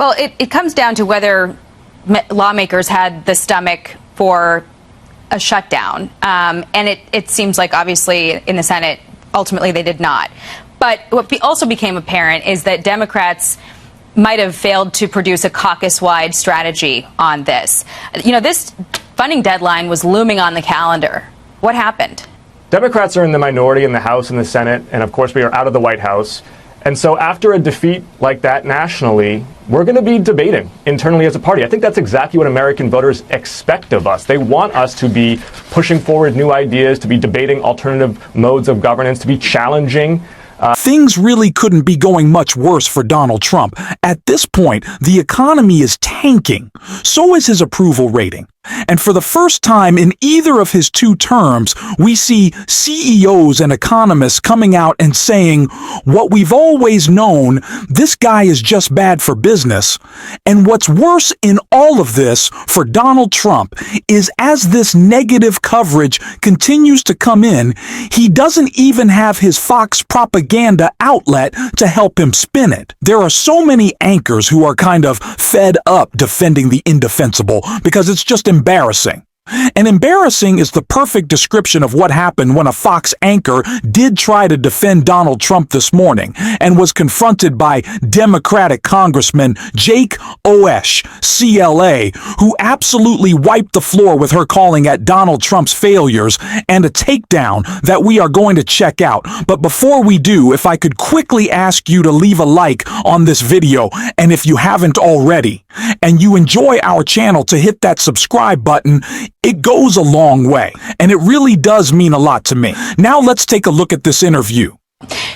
Well, it comes down to whether lawmakers had the stomach for a shutdown. And it seems like, obviously, in the Senate, ultimately they did not. But what also became apparent is that Democrats might have failed to produce a caucus-wide strategy on this. You know, this funding deadline was looming on the calendar. What happened? Democrats are in the minority in the House and the Senate, and of course we are out of the White House. And so after a defeat like that nationally, we're going to be debating internally as a party. I think that's exactly what American voters expect of us. They want us to be pushing forward new ideas, to be debating alternative modes of governance, to be challenging. Things really couldn't be going much worse for Donald Trump. At this point, the economy is tanking. So is his approval rating. And for the first time in either of his two terms, we see CEOs and economists coming out and saying, what we've always known, this guy is just bad for business. And what's worse in all of this for Donald Trump is as this negative coverage continues to come in, he doesn't even have his Fox propaganda outlet to help him spin it. There are so many anchors who are kind of fed up defending the indefensible because it's just embarrassing. And embarrassing is the perfect description of what happened when a Fox anchor did try to defend Donald Trump this morning and was confronted by Democratic Congressman Jake Oesch, CLA, who absolutely wiped the floor with her calling at Donald Trump's failures and a takedown that we are going to check out. But before we do, if I could quickly ask you to leave a like on this video, and if you haven't already, and you enjoy our channel, to hit that subscribe button. It goes a long way, and it really does mean a lot to me. Now let's take a look at this interview.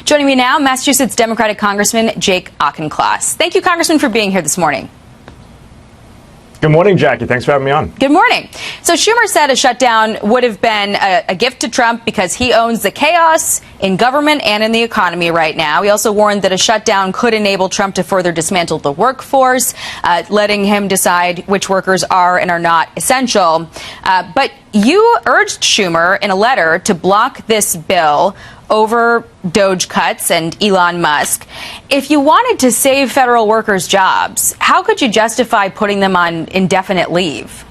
Joining me now, Massachusetts Democratic Congressman Jake Auchincloss. Thank you, Congressman, for being here this morning. Good morning, Jackie. Thanks for having me on. Good morning. So Schumer said a shutdown would have been a gift to Trump because he owns the chaos in government and in the economy right now. He also warned that a shutdown could enable Trump to further dismantle the workforce, letting him decide which workers are and are not essential. But you urged Schumer in a letter to block this bill over Doge cuts and Elon Musk. If you wanted to save federal workers' jobs, how could you justify putting them on indefinite leave?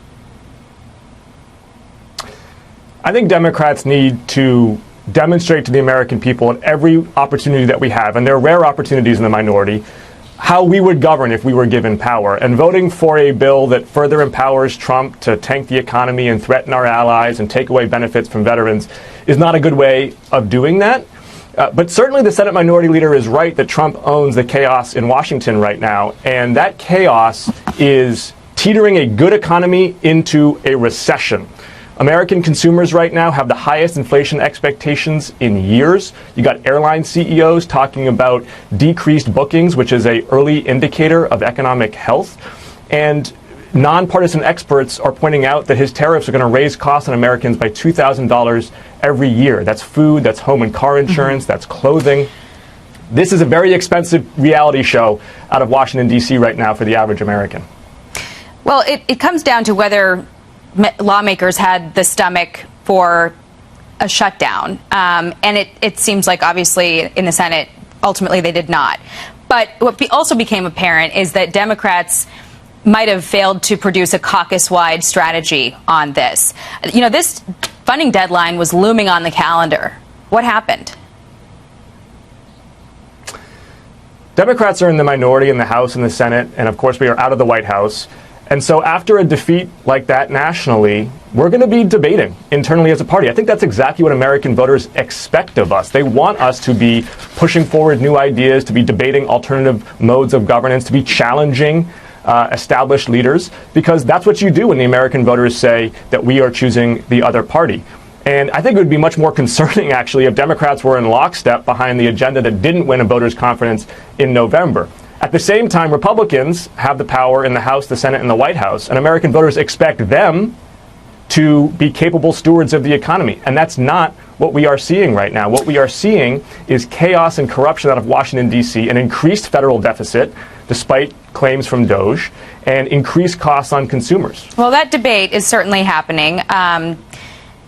I think Democrats need to demonstrate to the American people at every opportunity that we have, and there are rare opportunities in the minority, how we would govern if we were given power. And voting for a bill that further empowers Trump to tank the economy and threaten our allies and take away benefits from veterans is not a good way of doing that. But certainly the Senate Minority Leader is right that Trump owns the chaos in Washington right now, and that chaos is teetering a good economy into a recession. American consumers right now have the highest inflation expectations in years. You got airline CEOs talking about decreased bookings, which is an early indicator of economic health. And nonpartisan experts are pointing out that his tariffs are going to raise costs on Americans by $2,000 every year. That's food, that's home and car insurance, that's clothing. This is a very expensive reality show out of Washington, D.C. right now for the average American. Well, it comes down to whether lawmakers had the stomach for a shutdown. And it seems like, obviously, in the Senate, ultimately they did not. But what also became apparent is that Democrats might have failed to produce a caucus-wide strategy on this. You know, this funding deadline was looming on the calendar. What happened? Democrats are in the minority in the House and the Senate, and of course we are out of the White House. And so after a defeat like that nationally, we're going to be debating internally as a party. I think that's exactly what American voters expect of us. They want us to be pushing forward new ideas, to be debating alternative modes of governance, to be challenging established leaders, because that's what you do when the American voters say that we are choosing the other party. And I think it would be much more concerning, actually, if Democrats were in lockstep behind the agenda that didn't win a voters' confidence in November. At the same time, Republicans have the power in the House, the Senate, and the White House, and American voters expect them to be capable stewards of the economy. And that's not what we are seeing right now. What we are seeing is chaos and corruption out of Washington, D.C., an increased federal deficit, despite claims from Doge, and increased costs on consumers. Well, that debate is certainly happening.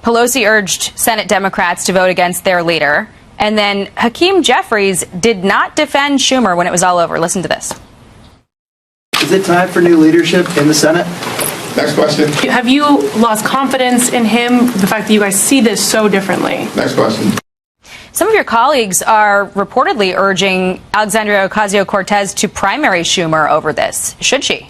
Pelosi urged Senate Democrats to vote against their leader. And then Hakeem Jeffries did not defend Schumer when it was all over. Listen to this. Is it time for new leadership in the Senate? Next question. Have you lost confidence in him, the fact that you guys see this so differently? Next question. Some of your colleagues are reportedly urging Alexandria Ocasio-Cortez to primary Schumer over this. Should she?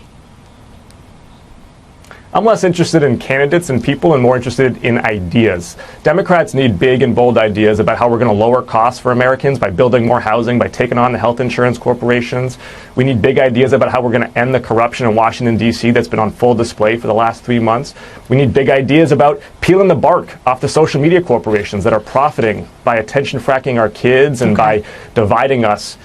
I'm less interested in candidates and people and more interested in ideas. Democrats need big and bold ideas about how we're going to lower costs for Americans by building more housing, by taking on the health insurance corporations. We need big ideas about how we're going to end the corruption in Washington, D.C. that's been on full display for the last 3 months. We need big ideas about peeling the bark off the social media corporations that are profiting by attention fracking our kids and by dividing us.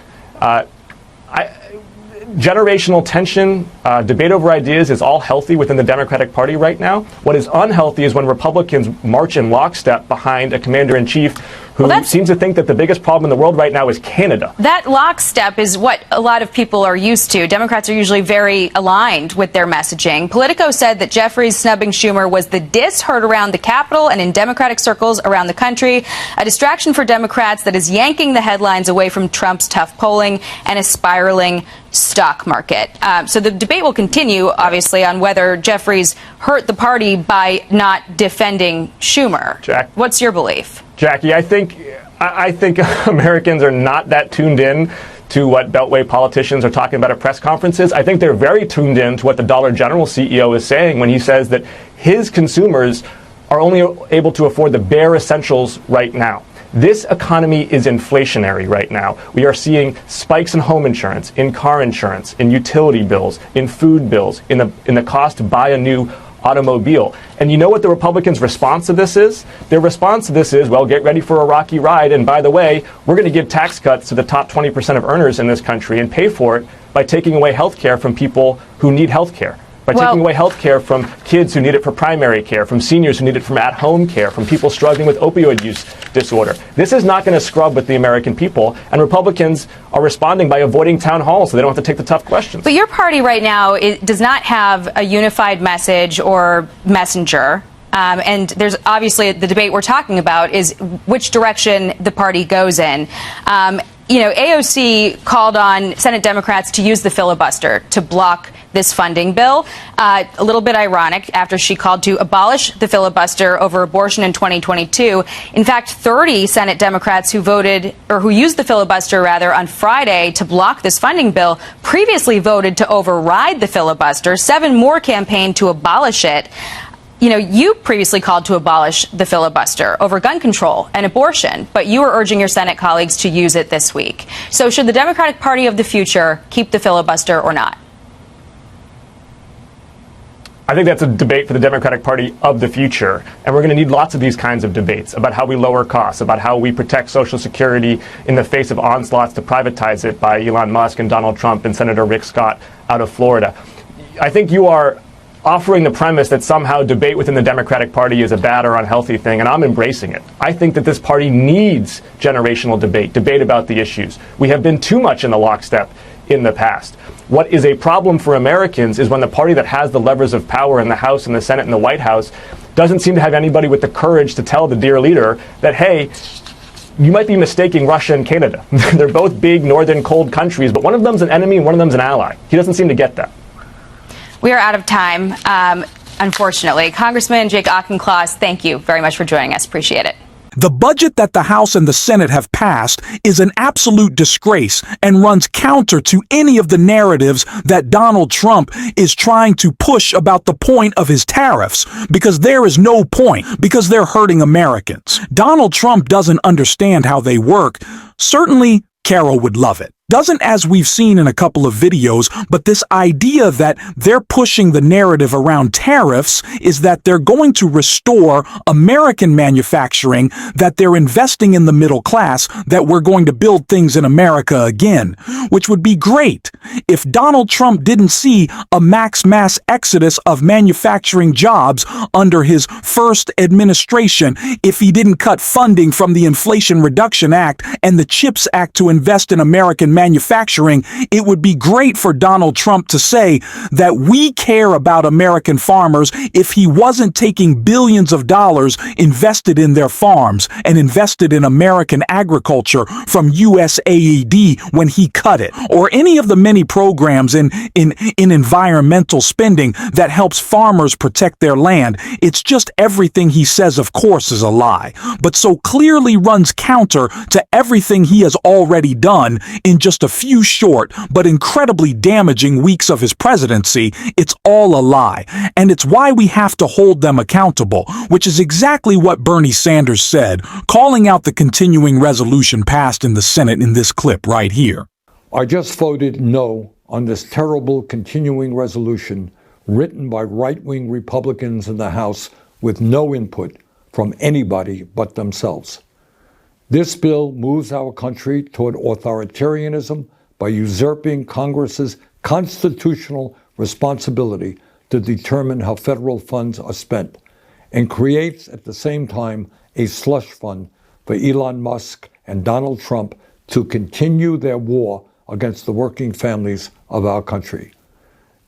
Generational tension, debate over ideas is all healthy within the Democratic Party right now. What is unhealthy is when Republicans march in lockstep behind a commander-in-chief who seems to think that the biggest problem in the world right now is Canada. That lockstep is what a lot of people are used to. Democrats are usually very aligned with their messaging. Politico said that Jeffries snubbing Schumer was the diss heard around the Capitol and in Democratic circles around the country, a distraction for Democrats that is yanking the headlines away from Trump's tough polling and a spiraling stock market. So the debate will continue, obviously, on whether Jeffries hurt the party by not defending Schumer. Jack. What's your belief? Jackie, I think Americans are not that tuned in to what Beltway politicians are talking about at press conferences. I think they're very tuned in to what the Dollar General CEO is saying when he says that his consumers are only able to afford the bare essentials right now. This economy is inflationary right now. We are seeing spikes in home insurance, in car insurance, in utility bills, in food bills, in the cost to buy a new automobile. And you know what the Republicans' response to this is? Their response to this is, well, get ready for a rocky ride. And by the way, we're going to give tax cuts to the top 20% of earners in this country and pay for it by taking away health care from people who need health care. By taking away health care from kids who need it for primary care, from seniors who need it from at-home care, from people struggling with opioid use disorder. This is not going to scrub with the American people, and Republicans are responding by avoiding town halls so they don't have to take the tough questions. But your party right now does not have a unified message or messenger. And there's obviously the debate we're talking about is which direction the party goes in. AOC called on Senate Democrats to use the filibuster to block this funding bill. A little bit ironic after she called to abolish the filibuster over abortion in 2022. In fact, 30 Senate Democrats who used the filibuster on Friday to block this funding bill previously voted to override the filibuster. 7 more campaigned to abolish it. You previously called to abolish the filibuster over gun control and abortion, but you are urging your Senate colleagues to use it this week. So should the Democratic Party of the future keep the filibuster or not? I think that's a debate for the Democratic Party of the future. And we're going to need lots of these kinds of debates about how we lower costs, about how we protect Social Security in the face of onslaughts to privatize it by Elon Musk and Donald Trump and Senator Rick Scott out of Florida. I think you are offering the premise that somehow debate within the Democratic Party is a bad or unhealthy thing, and I'm embracing it. I think that this party needs generational debate about the issues. We have been too much in the lockstep in the past. What is a problem for Americans is when the party that has the levers of power in the House and the Senate and the White House doesn't seem to have anybody with the courage to tell the dear leader that, hey, you might be mistaking Russia and Canada. They're both big, northern, cold countries, but one of them's an enemy and one of them's an ally. He doesn't seem to get that. We are out of time, unfortunately. Congressman Jake Auchincloss, thank you very much for joining us. Appreciate it. The budget that the House and the Senate have passed is an absolute disgrace and runs counter to any of the narratives that Donald Trump is trying to push about the point of his tariffs, because there is no point, because they're hurting Americans. Donald Trump doesn't understand how they work. Certainly, Carol would love it. Doesn't, as we've seen in a couple of videos, but this idea that they're pushing the narrative around tariffs is that they're going to restore American manufacturing, that they're investing in the middle class, that we're going to build things in America again, which would be great if Donald Trump didn't see a mass exodus of manufacturing jobs under his first administration, if he didn't cut funding from the Inflation Reduction Act and the CHIPS Act to invest in American manufacturing, it would be great for Donald Trump to say that we care about American farmers if he wasn't taking billions of dollars invested in their farms and invested in American agriculture from USAID when he cut it, or any of the many programs in environmental spending that helps farmers protect their land. It's just everything he says, of course, is a lie, but so clearly runs counter to everything he has already done in just a few short but incredibly damaging weeks of his presidency. It's all a lie, and it's why we have to hold them accountable, which is exactly what Bernie Sanders said, calling out the continuing resolution passed in the Senate in this clip right here. I just voted no on this terrible continuing resolution written by right-wing Republicans in the House with no input from anybody but themselves. This bill moves our country toward authoritarianism by usurping Congress's constitutional responsibility to determine how federal funds are spent, and creates at the same time a slush fund for Elon Musk and Donald Trump to continue their war against the working families of our country.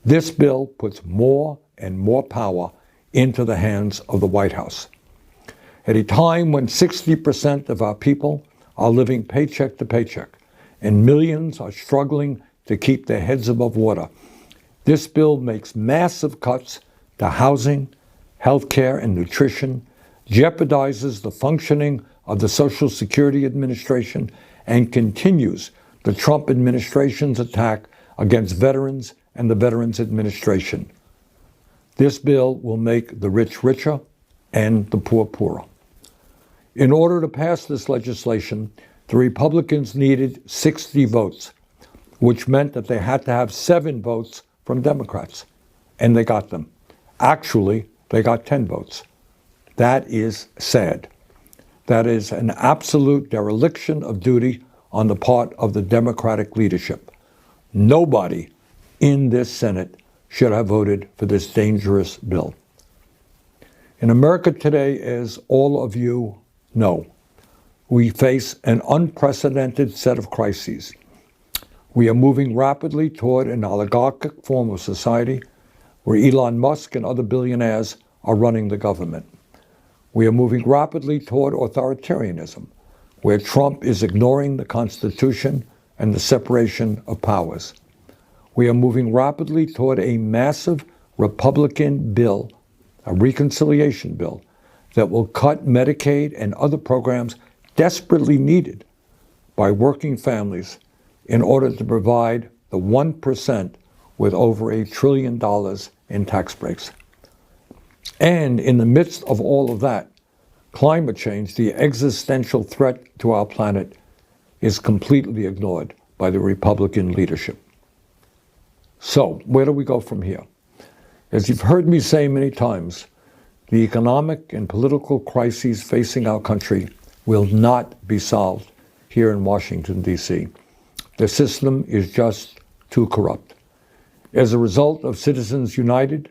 This bill puts more and more power into the hands of the White House. At a time when 60% of our people are living paycheck to paycheck and millions are struggling to keep their heads above water, this bill makes massive cuts to housing, health care, and nutrition, jeopardizes the functioning of the Social Security Administration, and continues the Trump administration's attack against veterans and the Veterans Administration. This bill will make the rich richer and the poor poorer. In order to pass this legislation, the Republicans needed 60 votes, which meant that they had to have 7 votes from Democrats, and they got them. Actually, they got 10 votes. That is sad. That is an absolute dereliction of duty on the part of the Democratic leadership. Nobody in this Senate should have voted for this dangerous bill. In America today, as all of you know, we face an unprecedented set of crises. We are moving rapidly toward an oligarchic form of society where Elon Musk and other billionaires are running the government. We are moving rapidly toward authoritarianism, where Trump is ignoring the Constitution and the separation of powers. We are moving rapidly toward a massive Republican bill, a reconciliation bill, that will cut Medicaid and other programs desperately needed by working families in order to provide the 1% with over $1 trillion in tax breaks. And in the midst of all of that, climate change, the existential threat to our planet, is completely ignored by the Republican leadership. So, where do we go from here? As you've heard me say many times, the economic and political crises facing our country will not be solved here in Washington, D.C. The system is just too corrupt. As a result of Citizens United,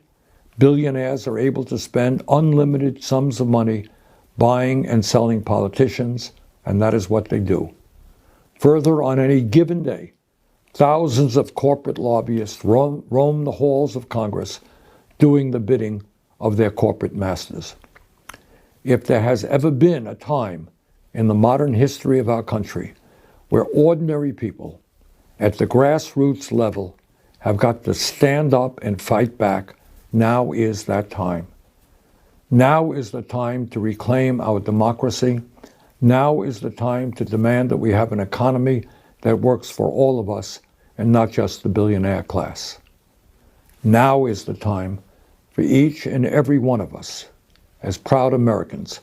billionaires are able to spend unlimited sums of money buying and selling politicians, and that is what they do. Further, on any given day, thousands of corporate lobbyists roam the halls of Congress doing the bidding of their corporate masters. If there has ever been a time in the modern history of our country where ordinary people at the grassroots level have got to stand up and fight back, now is that time. Now is the time to reclaim our democracy. Now is the time to demand that we have an economy that works for all of us and not just the billionaire class. Now is the time for each and every one of us, as proud Americans,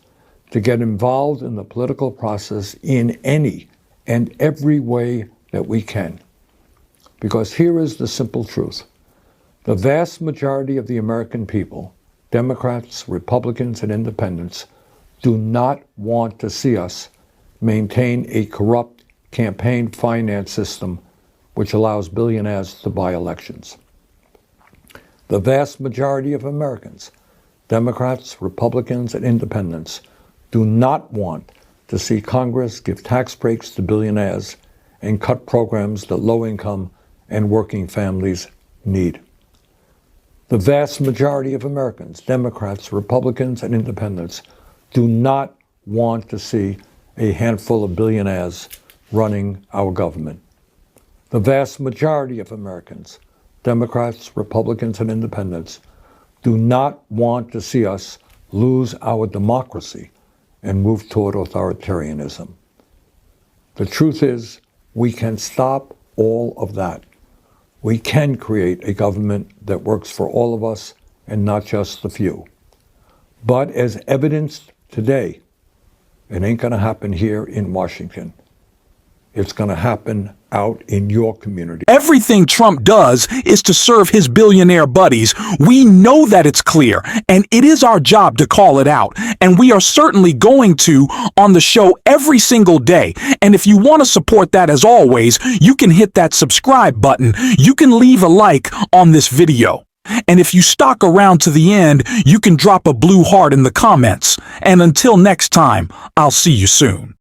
to get involved in the political process in any and every way that we can. Because here is the simple truth. The vast majority of the American people, Democrats, Republicans, and Independents, do not want to see us maintain a corrupt campaign finance system which allows billionaires to buy elections. The vast majority of Americans, Democrats, Republicans, and Independents, do not want to see Congress give tax breaks to billionaires and cut programs that low-income and working families need. The vast majority of Americans, Democrats, Republicans, and independents, do not want to see a handful of billionaires running our government. The vast majority of Americans, Democrats, Republicans, and independents, do not want to see us lose our democracy and move toward authoritarianism. The truth is, we can stop all of that. We can create a government that works for all of us and not just the few. But as evidenced today, it ain't going to happen here in Washington. It's going to happen out in your community. Everything Trump does is to serve his billionaire buddies. We know that it's clear, and it is our job to call it out. And we are certainly going to on the show every single day. And if you want to support that, as always, you can hit that subscribe button. You can leave a like on this video. And if you stuck around to the end, you can drop a blue heart in the comments. And until next time, I'll see you soon.